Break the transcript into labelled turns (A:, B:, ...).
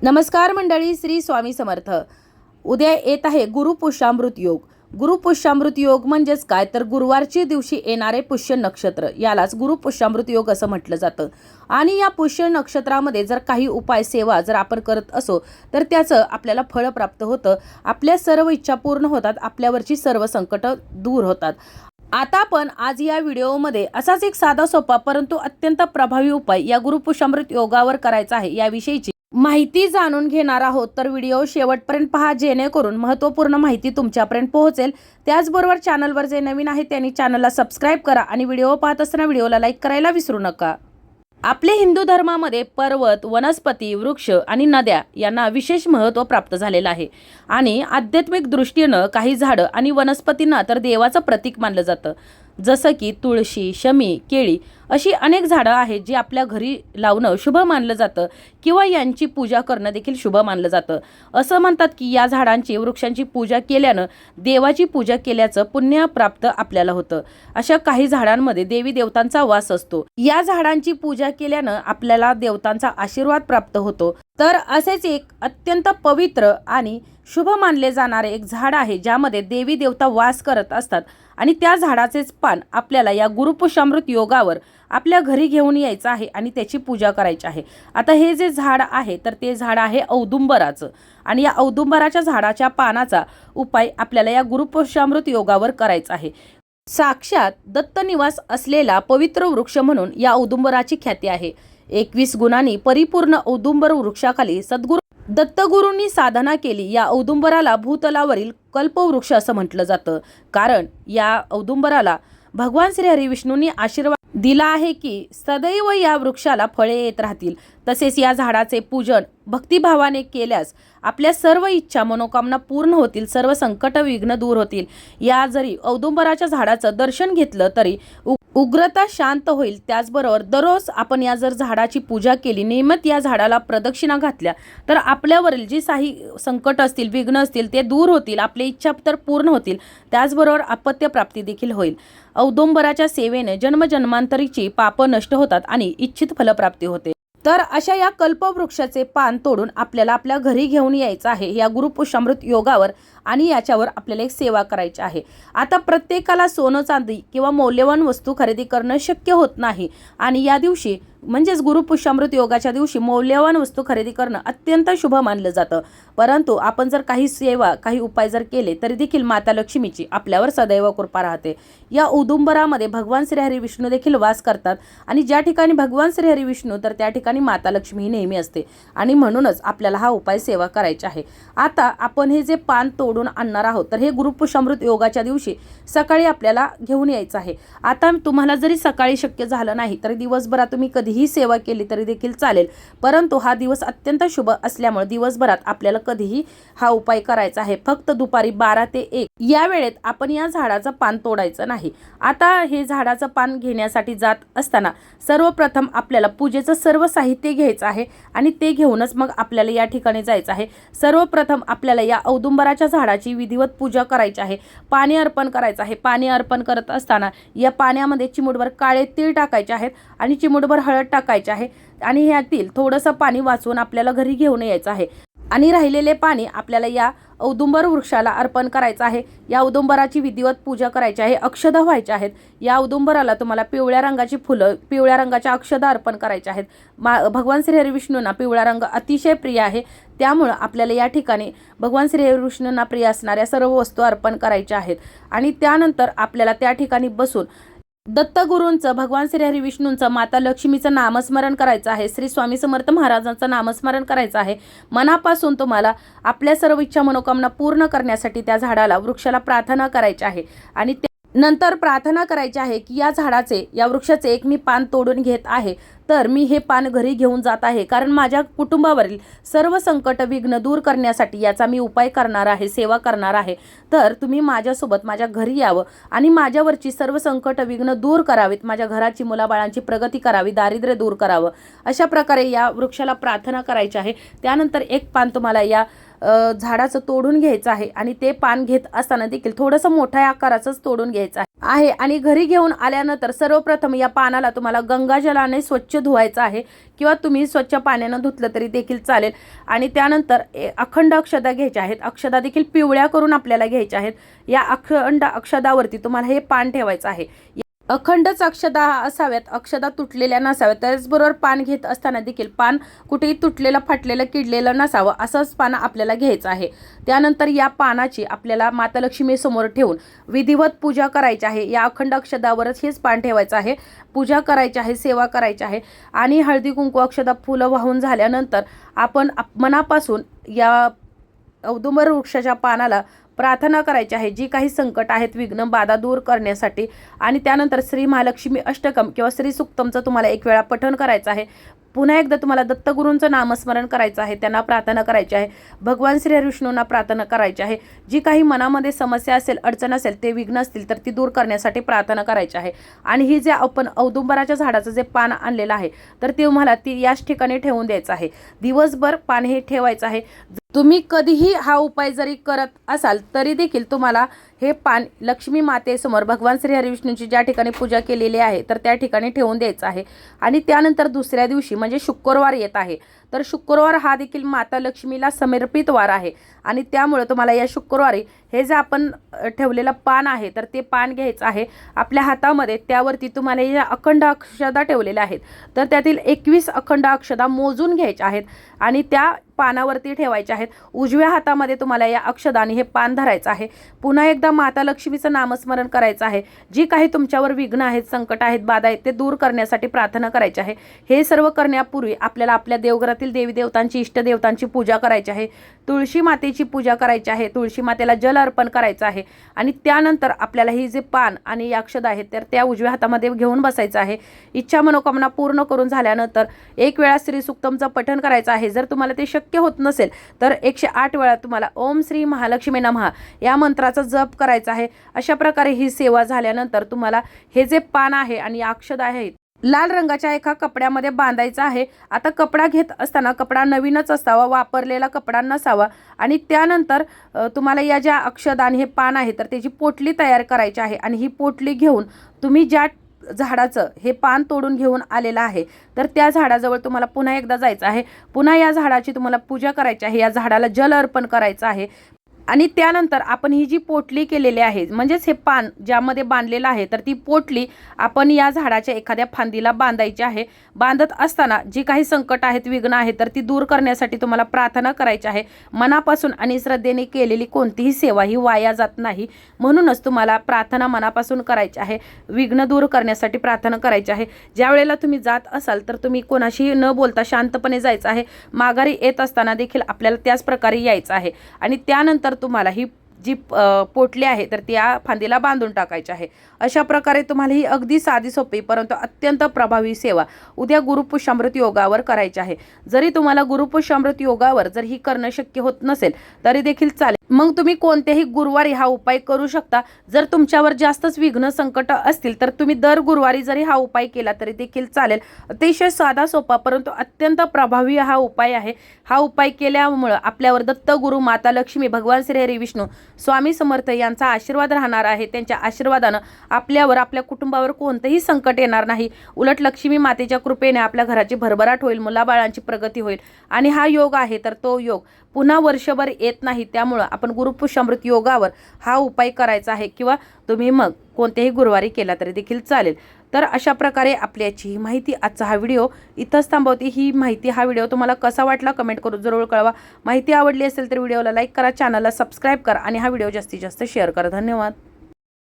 A: नमस्कार मंडळी, श्री स्वामी समर्थ. उद्या येत आहे गुरुपुष्यामृत योग. गुरुपुष्यामृत योग म्हणजेच काय तर गुरुवारच्या दिवशी येणारे पुष्य नक्षत्र यालाच गुरुपुष्यामृत योग असं म्हटलं जातं. आणि या पुष्य नक्षत्रामध्ये जर काही उपाय सेवा जर आपण करत असो तर त्याचं आपल्याला फळ प्राप्त होतं. आपल्या सर्व इच्छा पूर्ण होतात, आपल्यावरची सर्व संकट दूर होतात. आता आपण आज या व्हिडिओमध्ये असाच एक साधा सोपा परंतु अत्यंत प्रभावी उपाय या गुरुपुष्यामृत योगावर करायचा आहे याविषयीची माहिती जाणून घेणार आहोत. तर व्हिडिओ शेवटपर्यंत पहा, जेणेकरून महत्त्वपूर्ण माहिती तुमच्यापर्यंत पोहोचेल. त्याचबरोबर चॅनलवर जे नवीन आहे त्यांनी चॅनलला सबस्क्राईब करा आणि व्हिडिओ पाहत असताना व्हिडिओला लाईक करायला विसरू नका. आपले हिंदू धर्मामध्ये पर्वत, वनस्पती, वृक्ष आणि नद्या यांना विशेष महत्त्व प्राप्त झालेलं आहे. आणि आध्यात्मिक दृष्टीनं काही झाडं आणि वनस्पतींना तर देवाचं प्रतीक मानलं जातं. जसं की तुळशी, शमी, केळी अशी अनेक झाडं आहेत जी आपल्या घरी लावणं शुभ मानलं जातं किंवा यांची पूजा करणं देखील शुभ मानलं जातं. असं म्हणतात की या झाडांची, वृक्षांची पूजा केल्यानं देवाची पूजा केल्याचं पुण्य प्राप्त आपल्याला होतं. अशा काही झाडांमध्ये देवी देवतांचा वास असतो. या झाडांची पूजा केल्यानं आपल्याला देवतांचा आशीर्वाद प्राप्त होतो. तर असेच एक अत्यंत पवित्र आणि शुभ मानले जाणारे एक झाड आहे ज्यामध्ये देवी देवता वास करत असतात. आणि त्या झाडाचेच पान आपल्याला या गुरुपुष्यामृत योगावर आपल्या घरी घेऊन यायचं आहे आणि त्याची पूजा करायची आहे. आता हे जे झाड आहे तर ते झाड आहे औदुंबराचं. आणि या औदुंबराच्या झाडाच्या पानाचा उपाय आपल्याला या गुरुपुष्यामृत योगावर करायचा आहे. साक्षात दत्तनिवास असलेला पवित्र वृक्ष म्हणून या औदुंबराची ख्याती आहे. 21 गुणांनी परिपूर्ण औदुंबर वृक्षाखाली सद्गुरू दत्तगुरूंनी साधना केली. या औदुंबराला भूतलावरील कल्पवृक्ष असं म्हटलं जातं, कारण या औदुंबराला भगवान श्री हरी विष्णूंनी आशीर्वाद दिला आहे की सदैव या वृक्षाला फळे येत राहतील. तसेच या झाडाचे पूजन भक्तिभावाने केल्यास आपल्या सर्व इच्छा मनोकामना पूर्ण होतील, सर्व संकट विघ्न दूर होतील. या जरी औदुंबराच्या झाडाचं दर्शन घेतलं तरी उग्रता शांत होईल. त्याचबरोबर दररोज आपण या जर झाडाची पूजा केली, नियमित या झाडाला प्रदक्षिणा घातल्या तर आपल्यावरील जी काही संकट असतील, विघ्न असतील ते दूर होतील, आपल्या इच्छा तर पूर्ण होतील. त्याचबरोबर अपत्य प्राप्ती देखील होईल. औदुंबराच्या सेवेने जन्मजन्मांतरीची पापं नष्ट होतात आणि इच्छित फलप्राप्ती होते. तर अशा या कल्पवृक्षाचे पान तोडून आपल्याला आपल्या घरी घेऊन यायचं आहे या गुरुपुष्यामृत योगावर आणि याच्यावर आपल्याला एक सेवा करायची आहे. आता प्रत्येकाला सोनं, चांदी किंवा मौल्यवान वस्तू खरेदी करणं शक्य होत नाही आणि या दिवशी म्हणजेच गुरुपुष्यामृत योगाच्या दिवशी मौल्यवान वस्तू खरेदी करणं अत्यंत शुभ मानलं जातं. परंतु आपण जर काही सेवा, काही उपाय जर केले तरी देखील माता लक्ष्मीची आपल्यावर सदैव कृपा राहते. या औदुंबरामध्ये भगवान श्रीहरी विष्णू देखील वास करतात आणि ज्या ठिकाणी भगवान श्रीहरी विष्णू तर त्या ठिकाणी माता लक्ष्मी ही नेहमी असते आणि म्हणूनच आपल्याला हा उपाय सेवा करायचा आहे. आता आपण हे जे पान तोडून आणणार आहोत तर हे गुरुपुष्यामृत योगाच्या दिवशी सकाळी आपल्याला घेऊन यायचं आहे. आता तुम्हाला जरी सकाळी शक्य झालं नाही तर दिवसभरात तुम्ही कधीही सेवा केली तरी देखील चालेल, परंतु हा दिवस अत्यंत शुभ असल्यामुळे दिवसभरात आपल्याला कधीही हा उपाय करायचा आहे. फक्त दुपारी 12 ते 1 या वेळेत आपण या झाडाचं पान तोडायचं नाही. आता हे झाडाचं पान घेण्यासाठी जात असताना सर्वप्रथम आपल्याला पूजेचं सर्व साहित्य घ्यायचं आहे आणि ते घेऊनच मग आपल्याला या ठिकाणी जायचं आहे. सर्वप्रथम आपल्याला या औदुंबराच्या झाडाची विधिवत पूजा करायची आहे. पाणी अर्पण करायचं आहे. पाणी अर्पण करत असताना या पाण्यामध्ये चिमूटभर काळे तीळ टाकायचे आहेत आणि चिमूटभर हळद टाकायचे आहे आणि ह्यातील थोडंसं पाणी वाचून आपल्याला घरी घेऊन यायचं आहे आणि राहिलेले पाणी आपल्याला या औदुंबर वृक्षाला अर्पण करायचं आहे. या औदुंबराची विधिवत पूजा करायची आहे. अक्षदा व्हायच्या आहेत. या औदुंबराला तुम्हाला पिवळ्या रंगाची फुलं, पिवळ्या रंगाच्या अक्षदा अर्पण करायच्या आहेत. भगवान श्रीहरी विष्णूंना पिवळा रंग अतिशय प्रिय आहे, त्यामुळं आपल्याला या ठिकाणी भगवान श्रीहरी विष्णूंना प्रिय असणाऱ्या सर्व वस्तू अर्पण करायच्या आहेत. आणि त्यानंतर आपल्याला त्या ठिकाणी बसून दत्तगुरूंचं, भगवान श्रीहरी विष्णूंचं, माता लक्ष्मीचं नामस्मरण करायचं आहे. श्री स्वामी समर्थ महाराजांचं नामस्मरण करायचं आहे. मनापासून तुम्हाला आपल्या सर्व इच्छा मनोकामना पूर्ण करण्यासाठी त्या झाडाला, वृक्षाला प्रार्थना करायची आहे. आणि नंतर प्रार्थना करायची आहे की या झाडाचे, या वृक्षाचे एक मी पान तोडून घेत आहे, तर मी हे पान घरी घेऊन जात आहे, कारण माझ्या कुटुंबावरील सर्व संकट विघ्न दूर करण्यासाठी याचा मी उपाय करणार आहे, सेवा करणार आहे. तर तुम्ही माझ्यासोबत माझ्या घरी यावं आणि माझ्यावरची सर्व संकट विघ्न दूर करावीत, माझ्या घराची, मुलाबाळांची प्रगती करावी, दारिद्र्य दूर करावं. अशा प्रकारे या वृक्षाला प्रार्थना करायची आहे. त्यानंतर एक पान तुम्हाला या झाडाचं तोडून घ्यायचं आहे आणि ते पान घेत असताना देखील थोडंसं मोठ्या आकाराचंच तोडून घ्यायचं आहे. आणि घरी घेऊन आल्यानंतर सर्वप्रथम या पानाला तुम्हाला गंगाजलाने स्वच्छ स्वच्छ धुवायचं आहे किंवा तुम्ही स्वच्छ पाण्यानं धुतलं तरी देखील चालेल. आणि त्यानंतर अखंड अक्षदा घ्यायच्या आहेत. अक्षदा देखील पिवळ्या करून आपल्याला घ्यायच्या आहेत. या अखंड अक्षदावरती तुम्हाला हे पान ठेवायचं आहे. अखंडच अक्षदा असाव्यात, अक्षदा तुटलेल्या नसाव्यात. त्याचबरोबर पान घेत असताना देखील पान कुठेही तुटलेलं फाटलेलं किडलेलं नसावं असंच पान आपल्याला घ्यायचं आहे. त्यानंतर या पानाची आपल्याला माता लक्ष्मी समोर ठेवून विधिवत पूजा करायची आहे. या अखंड अक्षदावरच हेच पान ठेवायचं आहे. पूजा करायची आहे, सेवा करायची आहे. आणि हळदी कुंकू अक्षदा फुलं वाहून झाल्यानंतर आपण मनापासून या औदुंबर वृक्षाच्या पानाला प्रार्थना करायची आहे. जी काही संकट आहेत, विघ्न बाधा दूर करण्यासाठी. आणि त्यानंतर श्री महालक्ष्मी अष्टकम किंवा श्री सुक्तमचं तुम्हाला एक वेळा पठण करायचं आहे. पुन्हा एकदा तुम्हाला दत्तगुरूंचं नामस्मरण करायचं आहे. त्यांना प्रार्थना करायची आहे. भगवान श्री हरिविष्णूंना प्रार्थना करायची आहे. जी काही मनामध्ये समस्या असेल, अडचण असेल, ते विघ्न असतील तर ती दूर करण्यासाठी प्रार्थना करायची आहे. आणि ही जे आपण औदुंबराच्या झाडाचं जे पान आणलेलं आहे तर ते तुम्हाला ती याच ठिकाणी ठेवून द्यायचं आहे. दिवसभर पान हे ठेवायचं आहे. तुम्ही कधीही हा उपाय जरी करत असाल तरी देखील तुम्हाला हे पान लक्ष्मी मातेसमोर भगवान श्री हरिविष्णूंची ज्या ठिकाणी पूजा केलेली आहे तर त्या ठिकाणी ठेवून द्यायचं आहे. आणि त्यानंतर दुसऱ्या दिवशी म्हणजे शुक्रवार येत आहे तर शुक्रवार हा देखील माता लक्ष्मीला समर्पित वार आहे. आणि त्यामुळे तुम्हाला या शुक्रवारी हे जे आपण ठेवलेलं पान आहे तर ते पान घ्यायचं आहे आपल्या हातामध्ये. त्यावरती तुम्हाला या अखंड अक्षदा ठेवलेल्या आहेत तर त्यातील 21 अखंड अक्षदा मोजून घ्यायच्या आहेत आणि त्या पानावरती ठेवायच्या आहेत. उजव्या हातामध्ये तुम्हाला या अक्षदाने हे पान धरायचं आहे. पुन्हा एकदा माता लक्ष्मीचं नामस्मरण करायचं आहे. जी काही तुमच्यावर विघ्न आहेत, संकट आहेत, बाधा आहेत ते दूर करण्यासाठी प्रार्थना करायची आहे. हे सर्व करण्यापूर्वी आपल्याला आपल्या देवघरातील देवी देवतांची, इष्टदेवतांची पूजा करायची आहे. तुळशी मातेची पूजा करायची आहे. तुळशी मातेला जल अर्पण करायचं आहे. आणि त्यानंतर आपल्याला ही जे पान आणि अक्षदा आहेत तर त्या उजव्या हातामध्ये घेऊन बसायचं आहे. इच्छा मनोकामना पूर्ण करून झाल्यानंतर एक वेळा श्री सुक्तमचं पठण करायचं आहे. जर तुम्हाला ते शक्य होत नसेल तर 108 वेळा तुम्हाला ओम श्री महालक्ष्मी नमः या मंत्राचा जप करायचा आहे. अशा प्रकारे ही सेवा झाल्यानंतर तुम्हाला हे जे पान आहे आणि अक्षदा आहेत लाल रंगाच्या एका कपड्यामध्ये बांधायचा आहे. आता कपडा घेत असताना कपडा नवीनच असावा, वापरलेला कपडा नसावा. आणि त्यानंतर तुम्हाला या ज्या अक्षदा आणि हे पान आहे तर त्याची पोटली तयार करायची आहे. आणि ही पोटली घेऊन तुम्ही ज्या झाडाचं हे पान तोडून घेऊन आलेलं आहे तर त्या झाडाजवळ तुम्हाला पुन्हा एकदा जायचं आहे. पुन्हा या झाडाची तुम्हाला पूजा करायची आहे. या झाडाला जल अर्पण करायचं आहे. आणि त्यानंतर आपण ही जी पोटली केलेली आहे म्हणजेच हे पान ज्यामध्ये बांधलेलं आहे तर ती पोटली आपण या झाडाच्या एखाद्या फांदीला बांधायची आहे. बांधत असताना जी काही संकट आहेत, विघ्न आहेत तर ती दूर करण्यासाठी तुम्हाला प्रार्थना करायची आहे. मनापासून आणि श्रद्धेने केलेली कोणतीही सेवा ही वाया जात नाही. म्हणूनच तुम्हाला प्रार्थना मनापासून करायची आहे. विघ्न दूर करण्यासाठी प्रार्थना करायची आहे. ज्या वेळेला तुम्ही जात असाल तर तुम्ही कोणाशी न बोलता शांतपणे जायचं आहे. माघारी येत असताना देखील आपल्याला त्याच प्रकारे यायचं आहे. आणि त्यानंतर तुम्हाला ही जी पोटली आहे तर त्या फांदीला बांधून टाकायची आहे. अशा प्रकारे तुम्हाला ही अगदी साधी सोपी परंतु अत्यंत प्रभावी सेवा उद्या गुरुपुष्यामृत योगावर करायची आहे. जरी तुम्हाला गुरुपुष्यामृत योगावर जर ही करणं शक्य होत नसेल तरी देखील चालेल. मग तुम्ही कोणत्याही गुरुवारी हा उपाय करू शकता. जर तुमच्यावर जास्तच विघ्न संकट असतील तर तुम्ही दर गुरुवारी जरी हा उपाय केला तरी देखील चालेल. अतिशय साधा सोपा परंतु अत्यंत प्रभावी हा उपाय आहे. हा उपाय केल्यामुळे आपल्यावर दत्त गुरु, माता लक्ष्मी, भगवान श्री हरी विष्णू, स्वामी समर्थ यांचा आशीर्वाद राहणार आहे. त्यांच्या आशीर्वादानं आपल्यावर, आपल्या कुटुंबावर कोणतेही संकट येणार नाही. उलट लक्ष्मी मातेच्या कृपेने आपल्या घराची भरभराट होईल, मुलाबाळांची प्रगती होईल. आणि हा योग आहे तर तो योग पुन्हा वर्षभर येत नाही. त्यामुळं आपण गुरुपुष्यामृत योगावर हा उपाय करायचा आहे. किंवा तुम्ही मग कोणत्याही गुरुवारी केला तरी देखील चालेल. तर अशा प्रकारे आपल्याची ही माहिती, आजचा हा व्हिडिओ इथंच थांबवते. ही माहिती, हा व्हिडिओ तुम्हाला कसा वाटला कमेंट करून जरूर कळवा. माहिती आवडली असेल तर व्हिडिओला लाईक करा, चॅनलला सबस्क्राईब करा आणि हा व्हिडिओ जास्तीत जास्त शेअर करा. धन्यवाद.